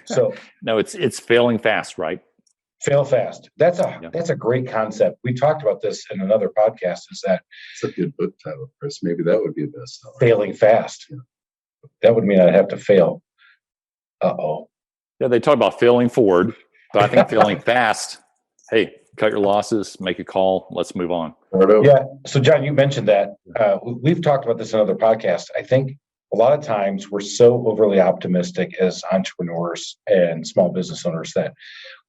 So no, it's failing fast, right? Fail fast. That's a great concept. We talked about this in another podcast. Is that it's a good book title, Chris? Maybe that would be a bestseller. Failing fast. Yeah. That would mean I'd have to fail. Uh-oh. Yeah, they talk about failing forward, but I think failing fast. Hey, cut your losses, make a call. Let's move on. Yeah. So, John, you mentioned that. We've talked about this in other podcasts. I think a lot of times we're so overly optimistic as entrepreneurs and small business owners that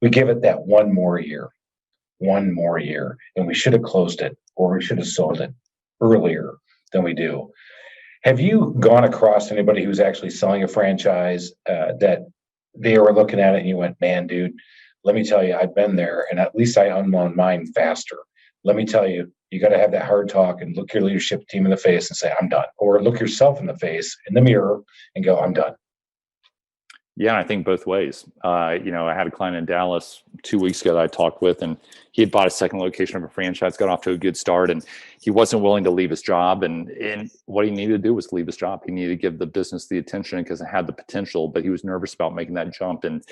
we give it that one more year, and we should have closed it or we should have sold it earlier than we do. Have you gone across anybody who's actually selling a franchise that they were looking at it and you went, man, dude, let me tell you, I've been there and at least I unwound mine faster. Let me tell you, you got to have that hard talk and look your leadership team in the face and say, I'm done. Or look yourself in the face in the mirror and go, I'm done. Yeah, I think both ways. I had a client in Dallas 2 weeks ago that I talked with, and he had bought a second location of a franchise, got off to a good start, and he wasn't willing to leave his job. And what he needed to do was leave his job. He needed to give the business the attention because it had the potential, but he was nervous about making that jump. And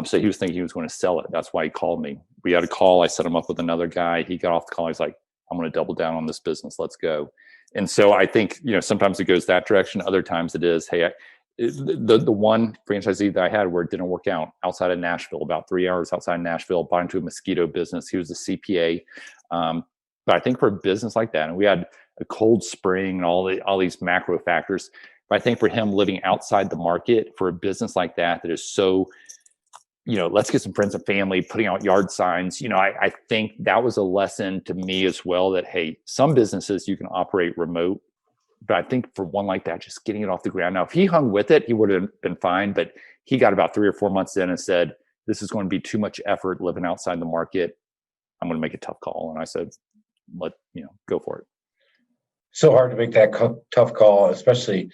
so he was thinking he was going to sell it. That's why he called me. We had a call. I set him up with another guy. He got off the call. He's like, I'm going to double down on this business. Let's go. And so I think, sometimes it goes that direction. Other times it is, hey, the one franchisee that I had where it didn't work out outside of Nashville, about 3 hours outside Nashville, bought into a mosquito business. He was a CPA. But I think for a business like that, and we had a cold spring and all these macro factors, but I think for him living outside the market for a business like that is so, let's get some friends and family, putting out yard signs. I think that was a lesson to me as well that, hey, some businesses you can operate remote. But I think for one like that, just getting it off the ground. Now, if he hung with it, he would have been fine. But he got about 3 or 4 months in and said, this is going to be too much effort living outside the market. I'm going to make a tough call. And I said, go for it. So hard to make that tough call, especially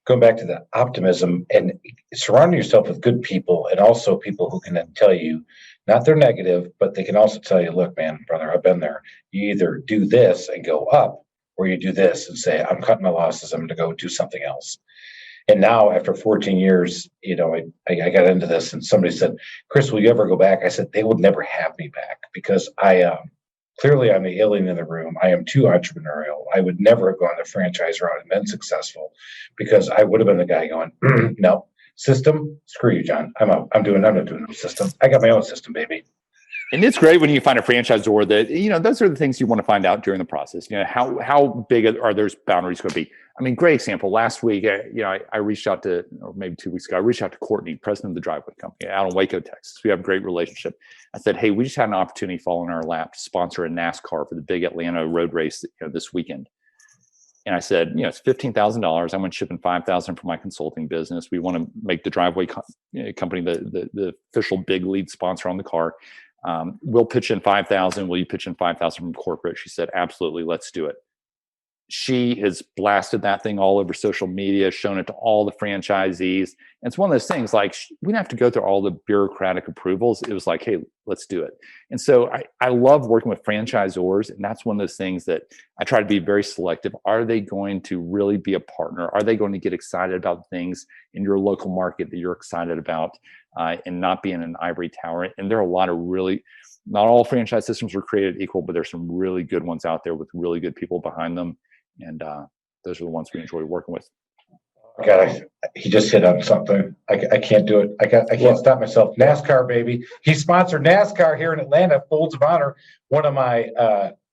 going back to the optimism and surrounding yourself with good people and also people who can then tell you, not they're negative, but they can also tell you, look, man, brother, I've been there. You either do this and go up, or you do this and say, I'm cutting my losses, I'm going to go do something else. And now after 14 years, I got into this and somebody said, Chris, will you ever go back? I said, they would never have me back because clearly I'm the alien in the room. I am too entrepreneurial. I would never have gone the franchise route and been successful because I would have been the guy going, no, system, screw you, John. I'm out. I'm not doing no system. I got my own system, baby. And it's great when you find a franchisor that, those are the things you want to find out during the process. How big are those boundaries going to be? I mean, great example. Last week, I reached out to, or maybe 2 weeks ago, I reached out to Courtney, president of the Driveway Company out in Waco, Texas. We have a great relationship. I said, hey, we just had an opportunity fall in our lap to sponsor a NASCAR for the big Atlanta road race this weekend. And I said, it's $15,000. I'm going to chip in $5,000 for my consulting business. We want to make the Driveway Company the official big lead sponsor on the car. We'll pitch in $5,000. Will you pitch in $5,000 from corporate? She said, absolutely. Let's do it. She has blasted that thing all over social media, shown it to all the franchisees. And it's one of those things like we didn't have to go through all the bureaucratic approvals. It was like, hey, let's do it. And so I love working with franchisors. And that's one of those things that I try to be very selective. Are they going to really be a partner? Are they going to get excited about things in your local market that you're excited about and not be in an ivory tower? And there are a lot of not all franchise systems are created equal, but there's some really good ones out there with really good people behind them. And those are the ones we enjoy working with. God, he just hit on something. I can't do it. I can't stop myself. NASCAR, baby. He sponsored NASCAR here in Atlanta. Folds of Honor.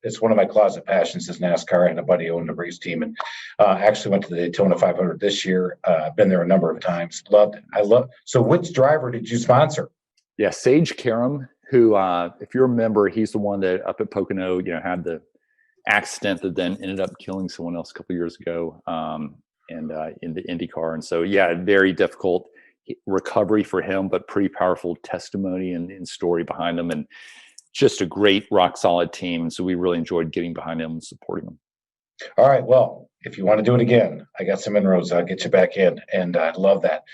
It's one of my closet passions is NASCAR. I had a buddy who owned a race team and actually went to the Daytona 500 this year. Been there a number of times. Loved it. So which driver did you sponsor? Yeah, Sage Karam, who, if you remember, he's the one that up at Pocono, had the accident that then ended up killing someone else a couple of years ago in the IndyCar. And so, very difficult recovery for him, but pretty powerful testimony and story behind him, and just a great rock solid team. So we really enjoyed getting behind him and supporting him. All right. Well, if you want to do it again, I got some inroads. I'll get you back in. And I love that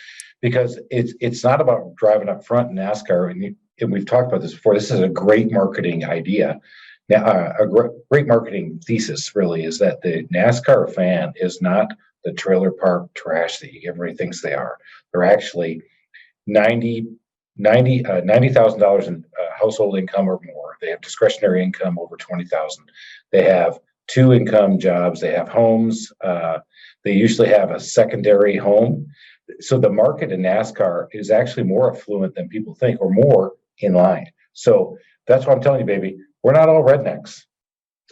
because it's not about driving up front in NASCAR. And we've talked about this before. This is a great marketing idea. Now, a great marketing thesis really is that the NASCAR fan is not the trailer park trash that everybody thinks they are. They're actually $90,000 in household income or more. They have discretionary income over $20,000. They have 2 income jobs. They have homes. They usually have a secondary home. So the market in NASCAR is actually more affluent than people think, or more in line. So that's what I'm telling you, baby. We're not all rednecks.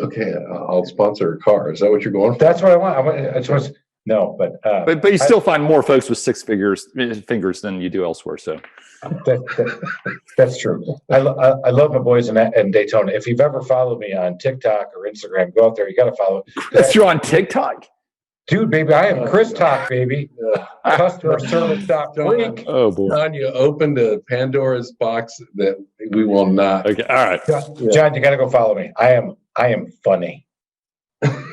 Okay, I'll sponsor a car. Is that what you're going for? That's what I want. No, but you still find more folks with 6 fingers than you do elsewhere. So that's true. I love my boys in Daytona. If you've ever followed me on TikTok or Instagram, go out there. You got to follow. You're on TikTok? Dude, baby, I am Chris Talk, baby. Customer service talk. Oh boy, John, you opened a Pandora's box that we will not. Okay, all right, John, you got to go follow me. I am funny. Come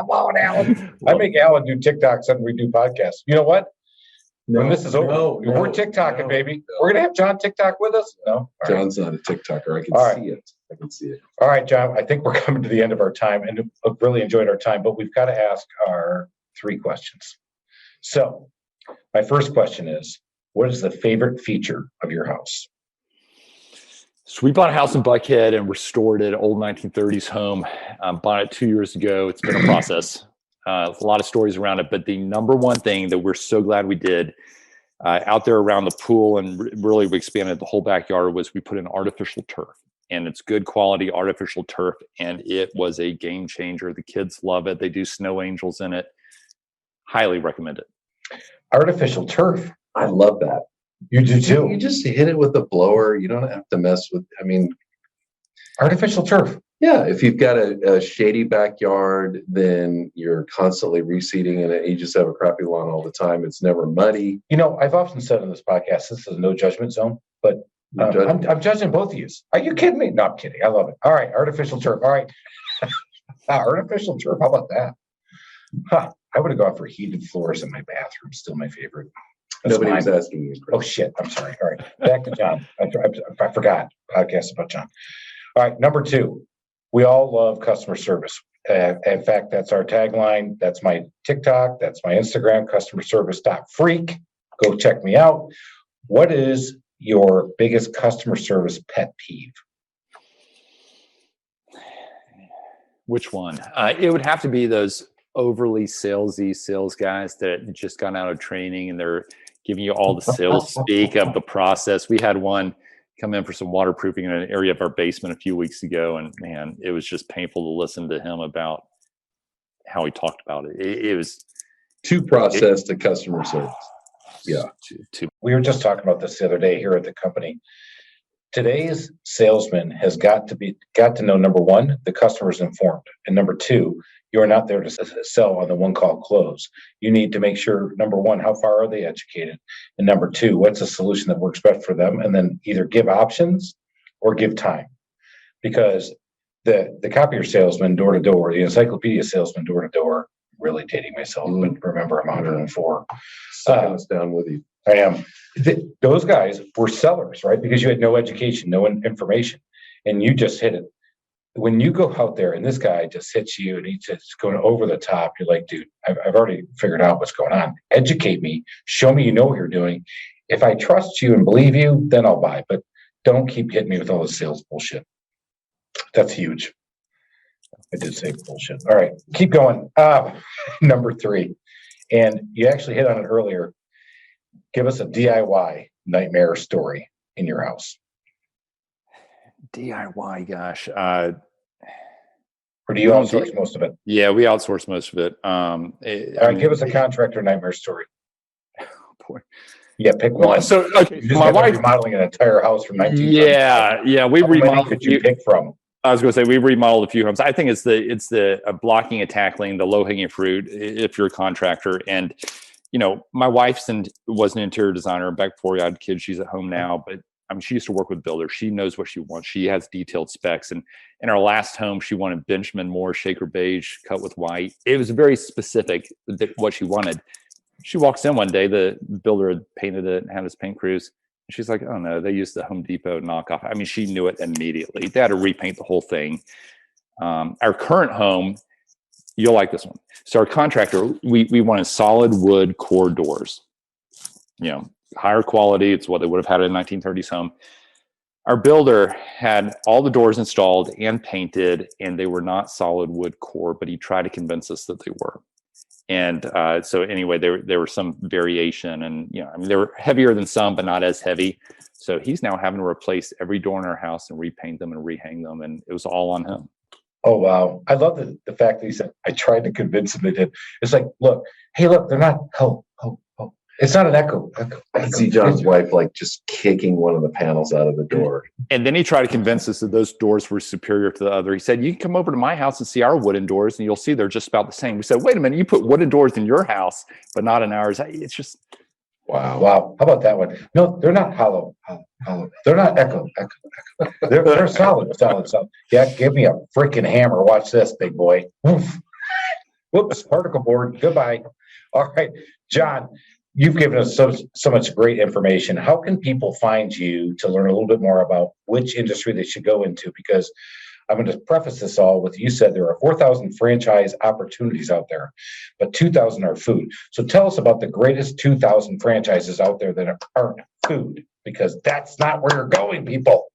on, Alan. I make Alan do TikToks and we do podcasts. You know what? When this is over, we're TikToking, baby. We're gonna have John TikTok with us. No, John's not a TikToker. I can see it. I can see it. All right, John. I think we're coming to the end of our time, and I've really enjoyed our time. But we've got to ask our 3 questions. So, my first question is: what is the favorite feature of your house? So we bought a house in Buckhead and restored it, old 1930s home. Bought it 2 years ago. It's been a process. A lot of stories around it, but the number one thing that we're so glad we did out there around the pool, and really we expanded the whole backyard, was we put in artificial turf, and it's good quality artificial turf, and it was a game changer. The kids love it. They do snow angels in it. Highly recommend it. Artificial turf. I love that. You do too. You just hit it with a blower. You don't have to mess with. Artificial turf. Yeah, if you've got a shady backyard, then you're constantly reseeding and you just have a crappy lawn all the time. It's never muddy. I've often said on this podcast, this is no judgment zone, but I'm judging both of you. Are you kidding me? No, I'm kidding. I love it. All right, artificial turf. All right. Artificial turf. How about that? I would have gone for heated floors in my bathroom. Still my favorite. Nobody was asking you. Oh, shit. I'm sorry. All right. Back to John. I forgot. Podcast about John. All right. Number 2. We all love customer service. In fact, that's our tagline. That's my TikTok. That's my Instagram, customerservice.freak. Go check me out. What is your biggest customer service pet peeve? Which one? It would have to be those overly salesy sales guys that just got out of training and they're giving you all the sales speak of the process. We had one come in for some waterproofing in an area of our basement a few weeks ago, and man, it was just painful to listen to him about how he talked about it. It was Too processed to customer service. Yeah. We were just talking about this the other day here at the company. Today's salesman has got to know, number one, the customer's informed, and number two, you're not there to sell on the one call close. You need to make sure, number one, how far are they educated, and number two, what's a solution that works best for them, and then either give options or give time, because the copier salesman door to door, the encyclopedia salesman door to door, really dating myself, but remember I'm 104. Sucking us down with you. I am. Those guys were sellers, right? Because you had no education, no information, and you just hit it. When you go out there and this guy just hits you and he's just going over the top, you're like, dude, I've already figured out what's going on. Educate me. Show me you know what you're doing. If I trust you and believe you, then I'll buy. But don't keep hitting me with all this sales bullshit. That's huge. I did say bullshit. All right, keep going. Number 3, and you actually hit on it earlier. Give us a DIY nightmare story in your house. DIY, gosh. Or do you outsource most of it? Yeah, we outsource most of it. All right, give us a contractor nightmare story. Boy. Yeah, pick one. So, okay, You just my wife remodeling an entire house from 19. Yeah, we remodeled. Could you pick from? I was going to say we remodeled a few homes. I think it's the blocking and tackling, the low hanging fruit. If you're a contractor, and my wife's was an interior designer back before we had kids. She's at home now, but I mean, she used to work with builders. She knows what she wants. She has detailed specs. And in our last home, she wanted Benjamin Moore shaker beige cut with white. It was very specific what she wanted. She walks in one day, the builder had painted it and had his paint crews. She's like, oh no, they used the Home Depot knockoff. I mean, she knew it immediately. They had to repaint the whole thing. Our current home, you'll like this one. So our contractor, we wanted solid wood core doors, higher quality. It's what they would have had in a 1930s home. Our builder had all the doors installed and painted, and they were not solid wood core, but he tried to convince us that they were. And so anyway, there were some variation, and they were heavier than some, but not as heavy. So he's now having to replace every door in our house and repaint them and rehang them, and it was all on him. Oh wow! I love the fact that he said, "I tried to convince him they did." It's like, look, they're not. Oh. It's not an echo. I see John's wife like just kicking one of the panels out of the door. And then he tried to convince us that those doors were superior to the other. He said, you can come over to my house and see our wooden doors and you'll see they're just about the same. We said, wait a minute, you put wooden doors in your house, but not in ours. It's just. Wow. How about that one? No, they're not hollow. They're not echo. They're solid. Yeah, give me a freaking hammer. Watch this, big boy. Whoops, particle board. Goodbye. All right, John. You've given us so much great information. How can people find you to learn a little bit more about which industry they should go into? Because I'm going to preface this all with, you said there are 4,000 franchise opportunities out there, but 2,000 are food. So tell us about the greatest 2,000 franchises out there that aren't food, because that's not where you're going, people.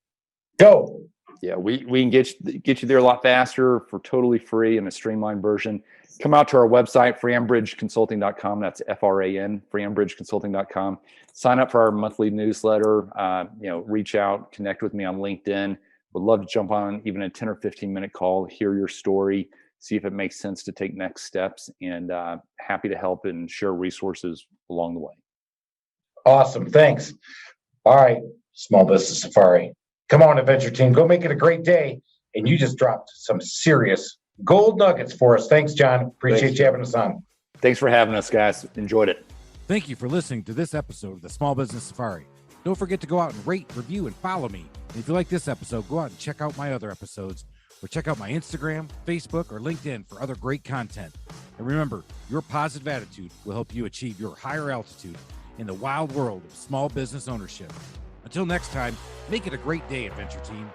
Go. Yeah, we can get you there a lot faster for totally free in a streamlined version. Come out to our website, FranBridgeConsulting.com. That's FRAN, FranBridgeConsulting.com. Sign up for our monthly newsletter. Reach out, connect with me on LinkedIn. Would love to jump on even a 10 or 15-minute call, hear your story, see if it makes sense to take next steps, and happy to help and share resources along the way. Awesome. Thanks. All right, Small Business Safari. Come on, Adventure Team. Go make it a great day. And you just dropped some serious gold nuggets for us. Thanks, John. Appreciate you having us on. Thanks for having us, guys. Enjoyed it. Thank you for listening to this episode of the Small Business Safari. Don't forget to go out and rate, review, and follow me. And if you like this episode, go out and check out my other episodes, or check out my Instagram, Facebook, or LinkedIn for other great content. And remember, your positive attitude will help you achieve your higher altitude in the wild world of small business ownership. Until next time, make it a great day, Adventure Team.